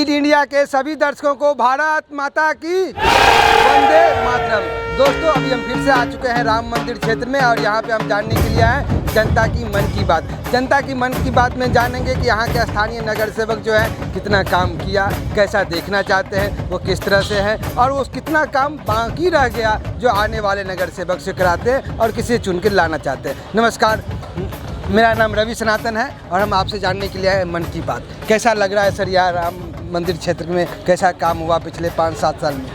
ईट India के सभी दर्शकों को भारत माता की वंदे मातरम। दोस्तों, अभी हम फिर से आ चुके हैं राम मंदिर क्षेत्र में और यहाँ पे हम जानने के लिए आए जनता की मन की बात। जनता की मन की बात में जानेंगे कि यहाँ के स्थानीय नगर सेवक जो है कितना काम किया, कैसा देखना चाहते हैं, वो किस तरह से है और वो कितना काम बाकी रह गया जो आने वाले नगर सेवक से कराते हैं और किसे चुन के लाना चाहते हैं। नमस्कार, मेरा नाम रवि सनातन है और हम आपसे जानने के लिए आए मन की बात। कैसा लग रहा है सर यार राम मंदिर क्षेत्र में कैसा काम हुआ पिछले 5-7 साल में?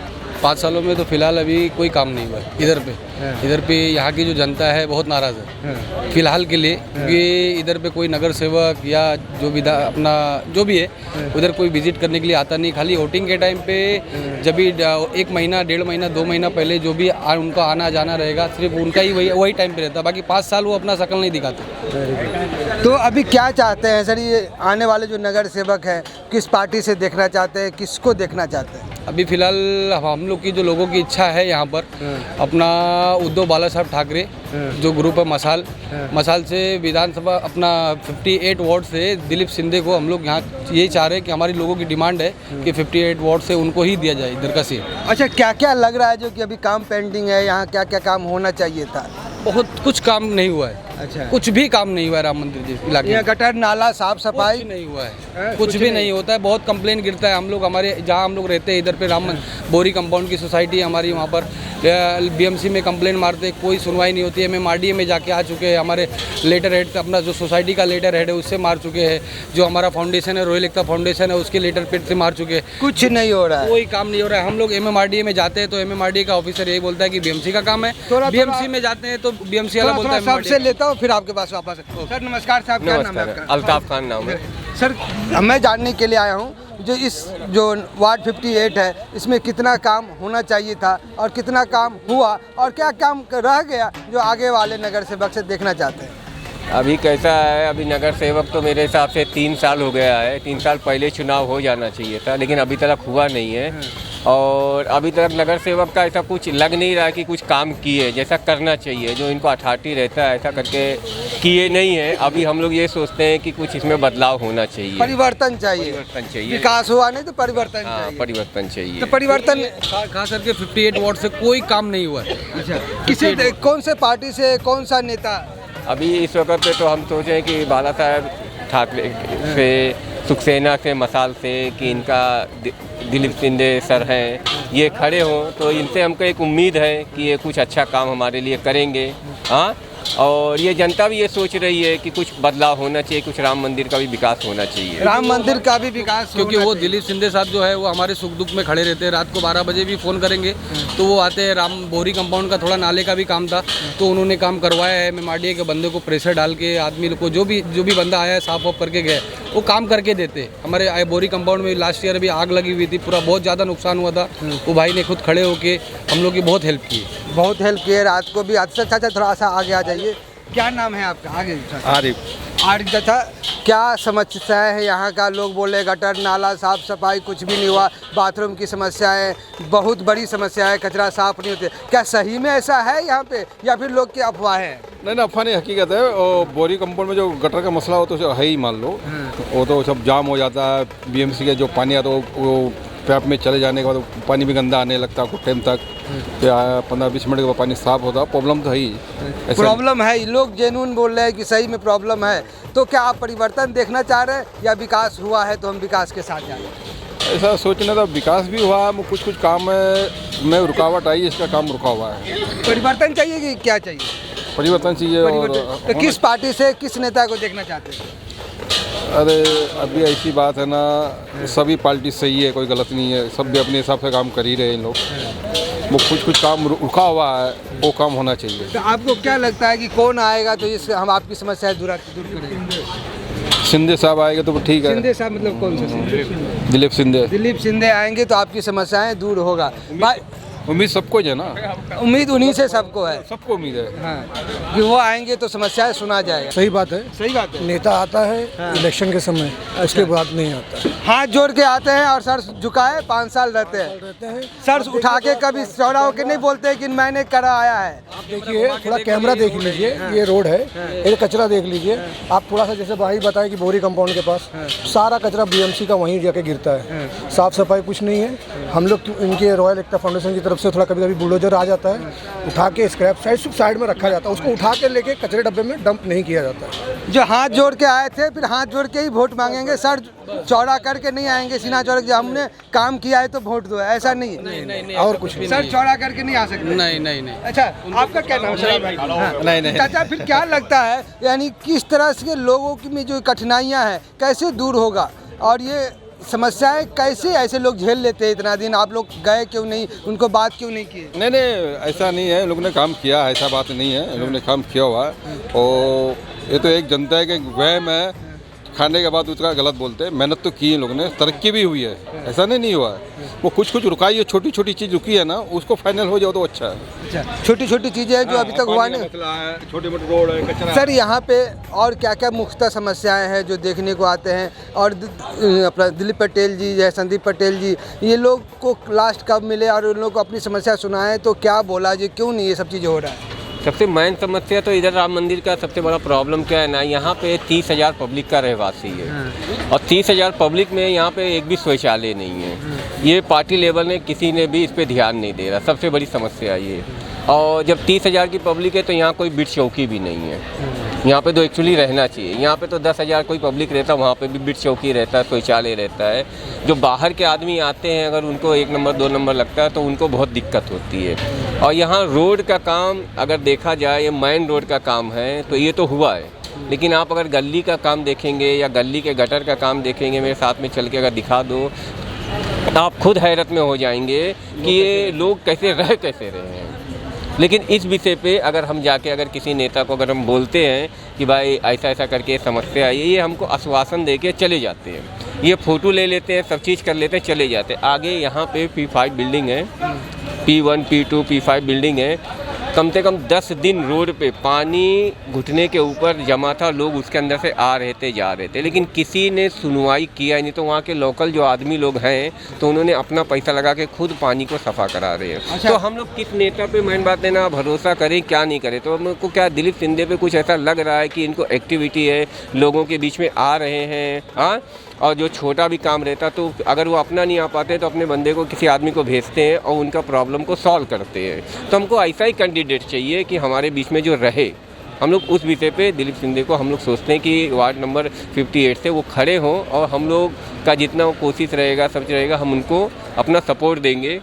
5 सालों में तो फिलहाल अभी कोई काम नहीं हुआ है इधर पे यहाँ की जो जनता है बहुत नाराज़ है फिलहाल के लिए, क्योंकि इधर पे कोई नगर सेवक या जो भी अपना जो भी है उधर कोई विजिट करने के लिए आता नहीं। खाली वोटिंग के टाइम पे जब भी 1 महीना 1.5 महीना 2 महीना पहले जो भी उनका आना जाना रहेगा सिर्फ उनका ही वही टाइम पे रहता, बाकी 5 साल वो अपना शकल नहीं दिखाते। तो अभी क्या चाहते हैं सर, ये आने वाले जो नगर सेवक हैं किस पार्टी से देखना चाहते हैं, किसको देखना चाहते हैं? अभी फिलहाल हम लोग की जो लोगों की इच्छा है यहाँ पर अपना उद्धव बाला साहब ठाकरे जो ग्रुप है मसाल से विधानसभा अपना 58 वार्ड से दिलीप शिंदे को हम लोग यहाँ यही चाह रहे हैं कि हमारी लोगों की डिमांड है कि 58 वार्ड से उनको ही दिया जाए इधर का सीट। अच्छा, क्या क्या लग रहा है जो कि अभी काम पेंडिंग है, यहाँ क्या क्या काम होना चाहिए था? बहुत कुछ काम नहीं हुआ है। अच्छा, कुछ भी काम नहीं हुआ है राम मंदिर जिस इलाके में। गटर नाला साफ सफाई नहीं हुआ है, कुछ भी नहीं होता है। बहुत कंप्लेन गिरता है। हम लोग हमारे जहाँ हम लोग रहते हैं इधर पे बोरी कंपाउंड की सोसाइटी है हमारी, वहाँ पर बीएमसी में कंप्लेन मारते कोई सुनवाई नहीं होती है। MMRDA में जाके आ चुके हैं, हमारे लेटर हेड अपना जो सोसाइटी का लेटर हेड है उससे मार चुके हैं, जो हमारा फाउंडेशन है रोहिल एकता फाउंडेशन है उसके लेटर पेड से मार चुके हैं। कुछ नहीं हो रहा है, कोई काम नहीं हो रहा है। हम लोग MMRDA में जाते हैं तो MMRDA का ऑफिसर यही बोलता है कि BMC का काम है। BMC में जाते हैं तो BMC वाला बोलता है सबसे लेता हूँ फिर आपके पास वापस। सर नमस्कार साहब, क्या नाम है आपका? अल्ताफ खान नाम है सर। मैं जानने के लिए आया हूँ जो वार्ड 58 है इसमें कितना काम होना चाहिए था और कितना काम हुआ और क्या काम रह गया जो आगे वाले नगर सेवक से देखना चाहते हैं? अभी कैसा है, अभी नगर सेवक तो मेरे हिसाब से 3 साल हो गया है। 3 साल पहले चुनाव हो जाना चाहिए था, लेकिन अभी तक हुआ नहीं है। और अभी तक नगर सेवक का ऐसा कुछ लग नहीं रहा कि कुछ काम किए जैसा करना चाहिए, जो इनको अथॉरिटी रहता है ऐसा करके किए नहीं है। अभी हम लोग ये सोचते हैं कि कुछ इसमें बदलाव होना चाहिए, परिवर्तन चाहिए। विकास हुआ नहीं तो परिवर्तन चाहिए। परिवर्तन चाहिए। तो परिवर्तन खास करके 58 वार्ड से कोई काम नहीं हुआ है। अच्छा, किसी कौन से पार्टी से कौन सा नेता? अभी इस वक्त पे तो हम सोचें कि बाला साहब ठाकरे से, सुखसेना से, मसाल से कि इनका दिलीप शिंदे सर हैं, ये खड़े हों तो इनसे हमको एक उम्मीद है कि ये कुछ अच्छा काम हमारे लिए करेंगे। हाँ, और ये जनता भी ये सोच रही है कि कुछ बदलाव होना चाहिए, कुछ राम मंदिर का भी विकास होना चाहिए। राम मंदिर का भी विकास, क्योंकि वो दिलीप शिंदे साहब जो है वो हमारे सुख दुख में खड़े रहते हैं। रात को 12 बजे भी फ़ोन करेंगे तो वो आते हैं। राम बोरी कंपाउंड का थोड़ा नाले का भी काम था तो उन्होंने काम करवाया है। MMRDA के बंदे को प्रेशर डाल के आदमी को जो भी बंदा आया है साफ ऑफ करके गए, वो काम करके देते। हमारे बोरी कंपाउंड में लास्ट ईयर भी आग लगी हुई थी, पूरा बहुत ज़्यादा नुकसान हुआ था। वो भाई ने खुद खड़े होके हम लोग की बहुत हेल्प की, रात को भी। अच्छा, थोड़ा सा आगे आ जाइए। क्या नाम है आपका? आगे। आरिफ था। क्या समस्याएं हैं यहाँ का? लोग बोले गटर नाला साफ सफाई कुछ भी नहीं हुआ, बाथरूम की समस्याएं बहुत बड़ी समस्या है, कचरा साफ नहीं होते। क्या सही में ऐसा है यहाँ पे या फिर लोग की अफवाह है? नहीं, अफवाह नहीं, हकीकत है। और बोरी कंपाउंड में जो गटर का मसला हो तो है ही, मान लो वो तो सब जाम हो जाता है। BMC के जो पानी आता है वो पैप में चले जाने के बाद पानी भी गंदा आने लगता है कुछ टाइम तक। 15-20 मिनट के बाद पानी साफ होता है। प्रॉब्लम तो है ही, प्रॉब्लम है। लोग जेन्युइन बोल रहे हैं कि सही में प्रॉब्लम है। तो क्या आप परिवर्तन देखना चाह रहे हैं या विकास हुआ है तो हम विकास के साथ जा रहे हैं? ऐसा सोचना था, विकास भी हुआ, कुछ काम में रुकावट आई, इसका काम रुका हुआ है। परिवर्तन चाहिए कि क्या चाहिए? परिवर्तन चाहिए। तो किस पार्टी से किस नेता को देखना चाहते हैं? अरे अभी ऐसी बात है ना, सभी पार्टी सही है, कोई गलत नहीं है। सब भी अपने हिसाब से काम कर ही रहे हैं इन लोग। वो कुछ काम रुका हुआ है, वो काम होना चाहिए। तो आपको क्या लगता है कि कौन आएगा तो इस हम आपकी समस्याएं दूर करेंगे? शिंदे साहब आएंगे तो ठीक है। शिंदे साहब मतलब कौन सा? दिलीप शिंदे आएंगे तो आपकी समस्याएं दूर होगा। उम्मीद सबको ही है ना, उम्मीद उन्हीं से सबको है। सबको उम्मीद है। हाँ, कि वो आएंगे तो समस्याएं सुना जाएगा। सही बात है। सही बात है। नेता आता है इलेक्शन के समय, उसके बाद नहीं आता। हाथ जोड़ के आते हैं और सर झुकाए 5 साल रहते हैं। सर उठा के कभी चौड़ा होके नहीं बोलते कि मैंने करा आया है। आप देखिए, थोड़ा कैमरा देख लीजिए, ये रोड है, ये कचरा देख लीजिए आप। थोड़ा सा जैसे भाई बताएं कि बोरी कंपाउंड के पास सारा कचरा बीएमसी का वहीं जाके गिरता है। साफ सफाई कुछ नहीं है। हम लोग इनके रॉयल एकता फाउंडेशन की तरफ से थोड़ा कभी कभी बुलडोजर आ जाता है, उठा के स्क्रैप साइड में रखा जाता है, उसको उठा के लेके कचरे डब्बे में डंप नहीं किया जाता है। जो हाथ जोड़ के आए थे फिर हाथ जोड़ के ही वोट मांगेंगे, सर चौड़ा करके नहीं आएंगे, सीना चौड़ा के हमने काम किया है तो वोट दो, ऐसा नहीं है। और कुछ भी सर चौड़ा करके नहीं आ सकते। नहीं। अच्छा, आपका क्या नाम है? नहीं। चाचा, फिर क्या लगता है यानी किस तरह से लोगों की में जो कठिनाइयाँ हैं कैसे दूर होगा, और ये समस्याएं कैसे ऐसे लोग झेल लेते हैं इतना दिन? आप लोग गए क्यों नहीं, उनको बात क्यों नहीं की? नहीं, ऐसा नहीं है, लोगों ने काम किया है, ऐसा बात नहीं है, लोगों ने काम किया हुआ है। और ये तो एक जनता है कि वहम है, खाने के बाद उसका गलत बोलते हैं। मेहनत तो की है लोगों ने, तरक्की भी हुई है, ऐसा नहीं हुआ है। वो कुछ रुकाई है, छोटी छोटी चीज़ रुकी है ना, उसको फाइनल हो जाओ तो अच्छा है। अच्छा, छोटी छोटी चीज़ें हैं जो अभी तक हुआ नहीं। छोटे मोटे रोड है, कचरा। सर यहाँ पे और क्या क्या मुख्य समस्याएं हैं जो देखने को आते हैं? और अपना दिलीप पटेल जी या संदीप पटेल जी, ये लोग को लास्ट कब मिले और उन लोग को अपनी समस्या सुनाएं तो क्या बोला जी, क्यों नहीं ये सब चीज़ें हो रहा है? सबसे मेन समस्या तो इधर राम मंदिर का सबसे बड़ा प्रॉब्लम क्या है ना, यहाँ पे 30,000 पब्लिक का रहवासी है। और 30,000 पब्लिक में यहाँ पे एक भी शौचालय नहीं है। ये पार्टी लेवल ने किसी ने भी इस पे ध्यान नहीं दे रहा, सबसे बड़ी समस्या ये। और जब 30,000 की पब्लिक है तो यहाँ कोई बिट चौकी भी नहीं है। यहाँ पे तो एक्चुअली रहना चाहिए। यहाँ पे तो 10,000 कोई पब्लिक रहता, वहाँ पे भी बिट चौकी रहता है, शौचालय रहता है। जो बाहर के आदमी आते हैं, अगर उनको 1 नंबर 2 नंबर लगता है तो उनको बहुत दिक्कत होती है। और यहाँ रोड का काम अगर देखा जाए, ये मेन रोड का काम है तो ये तो हुआ है, लेकिन आप अगर गली का काम देखेंगे या गली के गटर का काम देखेंगे, मेरे साथ में चल के अगर दिखा दो, आप खुद हैरत में हो जाएंगे कि ये लोग कैसे रहे हैं। लेकिन इस विषय पे अगर हम जाके अगर किसी नेता को अगर हम बोलते हैं कि भाई ऐसा ऐसा करके समस्या है, ये हमको आश्वासन दे के चले जाते हैं। ये फ़ोटो ले लेते हैं, सब चीज़ कर लेते हैं, चले जाते हैं। आगे यहाँ पे P5 बिल्डिंग है, P1 P2 P5 बिल्डिंग है। कम से कम 10 दिन रोड पे पानी घुटने के ऊपर जमा था, लोग उसके अंदर से आ रहे थे, जा रहे थे, लेकिन किसी ने सुनवाई किया नहीं। तो वहाँ के लोकल जो आदमी लोग हैं तो उन्होंने अपना पैसा लगा के खुद पानी को सफ़ा करा रहे हैं। अच्छा। तो हम लोग किस नेता पे मेन बात है ना, भरोसा करें क्या नहीं करें। तो हमको क्या दिलीप सिंधे पे कुछ ऐसा लग रहा है कि इनको एक्टिविटी है, लोगों के बीच में आ रहे हैं, हाँ। और जो छोटा भी काम रहता तो अगर वो अपना नहीं आ पाते तो अपने बंदे को किसी आदमी को भेजते हैं और उनका प्रॉब्लम को सॉल्व करते हैं। तो हमको ऐसा ही कैंडिडेट चाहिए कि हमारे बीच में जो रहे। हम लोग उस विषय पे दिलीप सिंधे को हम लोग सोचते हैं कि वार्ड नंबर 58 से वो खड़े हों और हम लोग का जितना कोशिश रहेगा, सब रहेगा, हम उनको अपना सपोर्ट देंगे।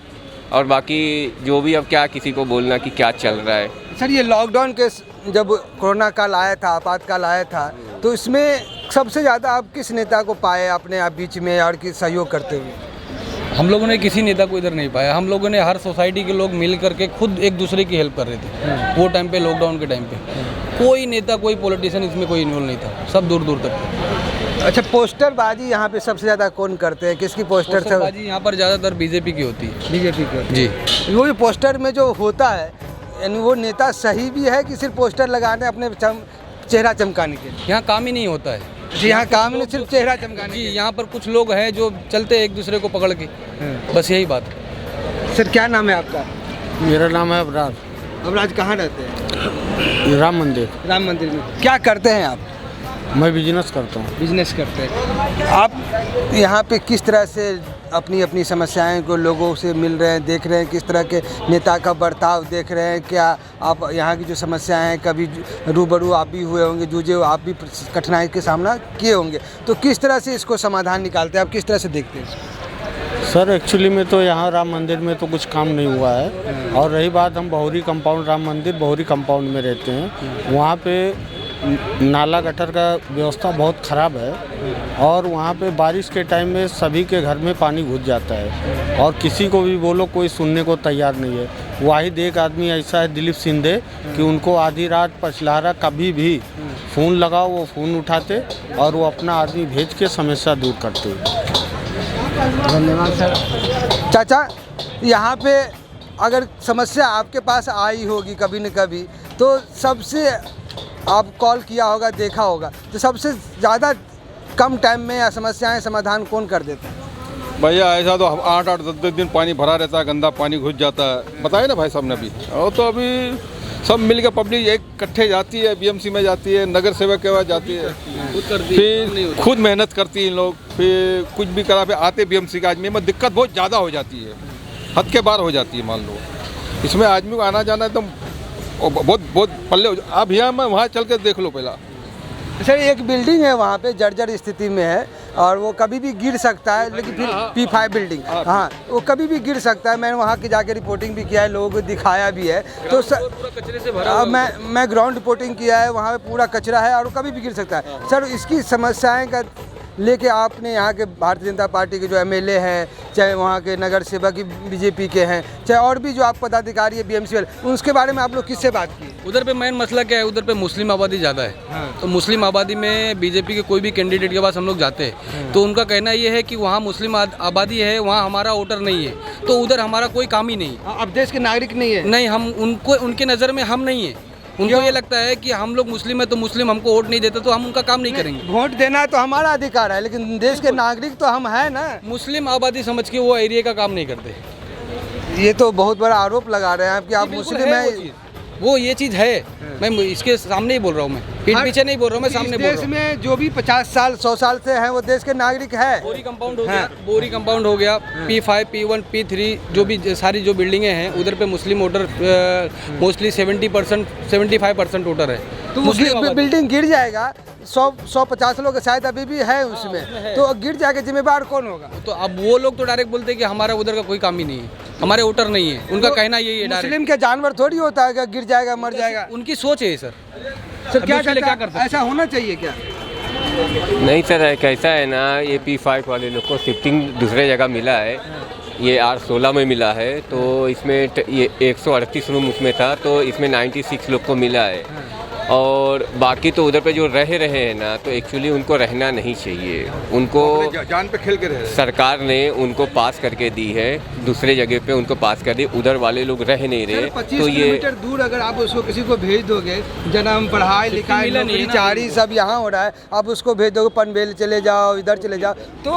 और बाकी जो भी अब क्या किसी को बोलना कि क्या चल रहा है। सर ये लॉकडाउन के जब कोरोना काल आया था, आपातकाल आया था, तो इसमें सबसे ज़्यादा आप किस नेता को पाए अपने आप बीच में और किस सहयोग करते हुए? हम लोगों ने किसी नेता को इधर नहीं पाया। हम लोगों ने हर सोसाइटी के लोग मिल करके खुद एक दूसरे की हेल्प कर रहे थे। वो टाइम पे, लॉकडाउन के टाइम पे कोई नेता, कोई पॉलिटिशियन इसमें कोई इन्वॉल्व नहीं था, सब दूर दूर तक। अच्छा, पोस्टरबाजी यहाँ पे सबसे ज़्यादा कौन करते हैं? किसकी पोस्टरबाजी यहाँ पर ज़्यादातर बीजेपी की होती है। बीजेपी की जी। वो भी पोस्टर में जो होता है, यानी वो नेता सही भी है कि सिर्फ पोस्टर लगाने अपने चेहरा चमकाने के? यहाँ काम ही नहीं होता है जी, यहाँ काम नहीं, सिर्फ चेहरा चमकाने जी। के। यहाँ पर कुछ लोग हैं जो चलते एक दूसरे को पकड़ के, बस यही बात है। सर क्या नाम है आपका? मेरा नाम है अबरार। अबराज, कहाँ रहते हैं? राम मंदिर। राम मंदिर में क्या करते हैं आप? मैं बिजनेस करता हूँ। बिजनेस करते हैं आप? यहाँ पे किस तरह से अपनी अपनी समस्याएं को लोगों से मिल रहे हैं, देख रहे हैं, किस तरह के नेता का बर्ताव देख रहे हैं? क्या आप यहाँ की जो समस्याएं हैं कभी रूबरू आप भी हुए होंगे, जूझे आप भी कठिनाई के सामना किए होंगे, तो किस तरह से इसको समाधान निकालते हैं आप, किस तरह से देखते हैं इसको? सर एक्चुअली में तो यहाँ राम मंदिर में तो कुछ काम नहीं हुआ है। और रही बात, हम बहुरी कंपाउंड, राम मंदिर बहुरी कंपाउंड में रहते हैं। वहाँ पे नाला गटर का व्यवस्था बहुत ख़राब है और वहाँ पे बारिश के टाइम में सभी के घर में पानी घुस जाता है और किसी को भी बोलो कोई सुनने को तैयार नहीं है। वाहिद एक आदमी ऐसा है दिलीप सिंधे कि उनको आधी रात पछलारा कभी भी फ़ोन लगाओ वो फ़ोन उठाते और वो अपना आदमी भेज के समस्या दूर करते हैं। धन्यवाद सर। चाचा, यहाँ पे अगर समस्या आपके पास आई होगी कभी न कभी, तो सबसे आप कॉल किया होगा, देखा होगा, तो सबसे ज़्यादा कम टाइम में या समस्याएं समाधान कौन कर देता है? भैया ऐसा तो 8-8 10-10 दिन पानी भरा रहता है, गंदा पानी घुस जाता है, बताए ना भाई साहब ने अभी। और तो अभी सब मिलकर पब्लिक एक इकट्ठे जाती है, बीएमसी में जाती है, नगर सेवक के पास जाती है, फिर खुद मेहनत करती है इन लोग, फिर कुछ भी करा, फिर आते बीएमसी के आदमी में दिक्कत बहुत ज़्यादा हो जाती है, हद के बाहर हो जाती है। मान लो इसमें आदमी को आना जाना एकदम बहुत बहुत पल्ले हो। आप यहाँ में वहाँ चल कर देख लो पहला। सर एक बिल्डिंग है वहाँ पे जर्जर स्थिति में है और वो कभी भी गिर सकता है, लेकिन फिर P5 बिल्डिंग, हाँ वो कभी भी गिर सकता है। मैंने वहाँ की जाके रिपोर्टिंग भी किया है, लोगों को दिखाया भी है। तो सर कचरे से भरा मैं ग्राउंड रिपोर्टिंग किया है, वहाँ पे पूरा कचरा है और कभी भी गिर सकता है। सर इसकी समस्याएं का लेके आपने यहाँ के भारतीय जनता पार्टी के जो MLA हैं, चाहे वहाँ के नगर सेवक BJP के हैं, चाहे और भी जो आप पदाधिकारी है BMC वाले, उसके बारे में आप लोग किससे बात की? उधर पे मेन मसला क्या है, उधर पे मुस्लिम आबादी ज़्यादा है। हाँ। तो मुस्लिम आबादी में बीजेपी के कोई भी कैंडिडेट के पास हम लोग जाते हैं तो उनका कहना ये है कि वहाँ मुस्लिम आबादी है, वहाँ हमारा वोटर नहीं है, तो उधर हमारा कोई काम ही नहीं। अब देश के नागरिक नहीं है? नहीं, हम उनको, उनके नज़र में हम नहीं है। उनको ये लगता है कि हम लोग मुस्लिम है तो मुस्लिम हमको वोट नहीं देते तो हम उनका काम नहीं करेंगे। वोट देना तो हमारा अधिकार है, लेकिन देश के नागरिक तो हम हैं ना। मुस्लिम आबादी समझ के वो एरिया का काम नहीं करते। ये तो बहुत बड़ा आरोप लगा रहे हैं कि आप मुस्लिम हैं। वो ये चीज़ है, मैं इसके सामने ही बोल रहा हूँ, मैं पीठ पीछे नहीं बोल रहा हूँ, मैं सामने बोल रहा हूँ। देश में जो भी 50 साल 100 साल से हैं वो देश के नागरिक है। बोरी कंपाउंड हो गया, बोरी कंपाउंड हो गया, P5 P1 P3 जो भी सारी जो बिल्डिंगें हैं उधर पे मुस्लिम वोटर मोस्टली 70% 75% वोटर है। तो वो बिल्डिंग गिर जाएगा, 150 लोग शायद अभी भी है उसमें, तो गिर जाएगा, जिम्मेदार कौन होगा? तो अब वो लोग तो डायरेक्ट बोलते हैं कि हमारा उधर का कोई काम ही नहीं है, हमारे वोटर नहीं है, उनका कहना यही है। मुस्लिम के जानवर थोड़ी होता है कि गिर जाएगा मर जाएगा। उनकी सोच है सर। सर क्या करते हैं? ऐसा होना चाहिए क्या? नहीं सर, कैसा है ना, ये P5 वाले लोग को शिफ्टिंग दूसरे जगह मिला है, ये R16 में मिला है, तो इसमें ये 138 रूम उसमें था, तो इसमें 96 लोग को मिला है। और बाकी तो उधर पे जो रह रहे हैं ना, तो एक्चुअली उनको रहना नहीं चाहिए, उनको जान पे खेल के रहे। सरकार ने उनको पास करके दी है, दूसरे जगह पे उनको पास कर दी, उधर वाले लोग रह नहीं रहे। 25 तो ये किलोमीटर दूर अगर आप उसको किसी को भेज दोगे, जन्म पढ़ाई लिखाई नौकरी चाकरी सब यहाँ हो रहा है, आप उसको भेज दोगे पनवेल चले जाओ, इधर चले जाओ, तो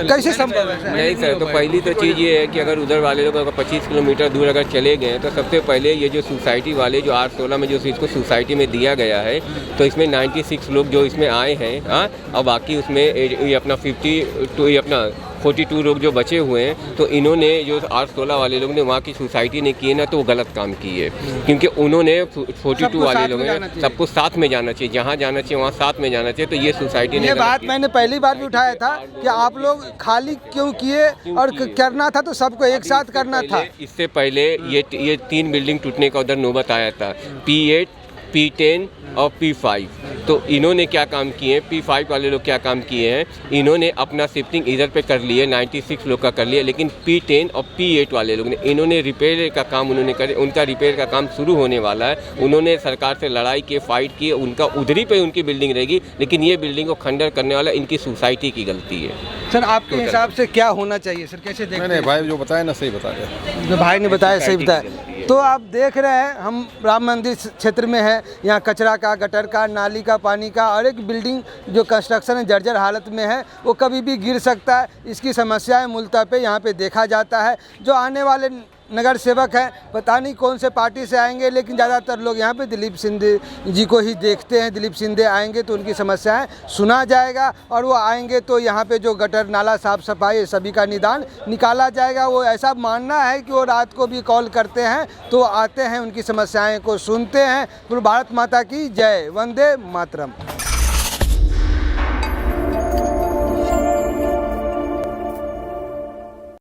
कैसे संभव है? नहीं सर, तो पहली तो चीज़ ये है कि अगर उधर वाले लोग अगर 25 किलोमीटर दूर अगर चले गए, तो सबसे पहले ये जो सोसाइटी वाले जो R16 में जो इसको सोसाइटी में दिया गया है, तो इसमें 96 लोग जो इसमें आए हैं, हाँ, और बाकी उसमें ये अपना 42 लोग जो बचे हुए हैं, तो इन्होंने जो R16 वाले लोग ने वहाँ की सोसाइटी ने किए ना, तो वो गलत काम किए, क्योंकि उन्होंने 42 वाले लोग हैं, सबको साथ में जाना चाहिए, जहाँ जाना चाहिए वहाँ साथ में जाना चाहिए। तो ये सोसाइटी ने, ये बात मैंने पहली बार भी उठाया था कि आप लोग खाली क्यों किए, और करना था तो सबको एक साथ करना था। इससे पहले ये 3 बिल्डिंग टूटने का उधर नौबत आया था, P8 P10 और P5। तो इन्होंने क्या काम किए हैं, P5 वाले लोग क्या काम किए हैं, इन्होंने अपना शिफ्टिंग इधर पे कर लिए, 96 लोग का कर लिया, लेकिन P10 और P8 वाले लोग ने, इन्होंने रिपेयर का काम उन्होंने करे, उनका रिपेयर का काम शुरू होने वाला है। उन्होंने सरकार से लड़ाई की, फाइट की, उनका उधरी पे उनकी बिल्डिंग रहेगी, लेकिन ये बिल्डिंग को खंडर करने वाला इनकी सोसाइटी की गलती है। सर आपके हिसाब से क्या होना चाहिए सर, कैसे देखते हैं? नहीं भाई जो बताया ना सही बता रहे, जो भाई ने बताया सही बताया। तो आप देख रहे हैं हम राम मंदिर क्षेत्र में हैं, यहाँ कचरा का, गटर का, नाली का, पानी का, और एक बिल्डिंग जो कंस्ट्रक्शन है जर्जर हालत में है, वो कभी भी गिर सकता है। इसकी समस्याएं मूलतः पे यहाँ पे देखा जाता है। जो आने वाले नगर सेवक हैं, पता नहीं कौन से पार्टी से आएंगे, लेकिन ज़्यादातर लोग यहाँ पे दिलीप सिंधे जी को ही देखते हैं। दिलीप सिंधे आएंगे तो उनकी समस्याएं सुना जाएगा, और वो आएंगे तो यहाँ पे जो गटर नाला साफ़ सफाई सभी का निदान निकाला जाएगा। वो ऐसा मानना है कि वो रात को भी कॉल करते हैं, तो आते हैं, उनकी समस्याएं को सुनते हैं। तो भारत माता की जय, वंदे मातरम।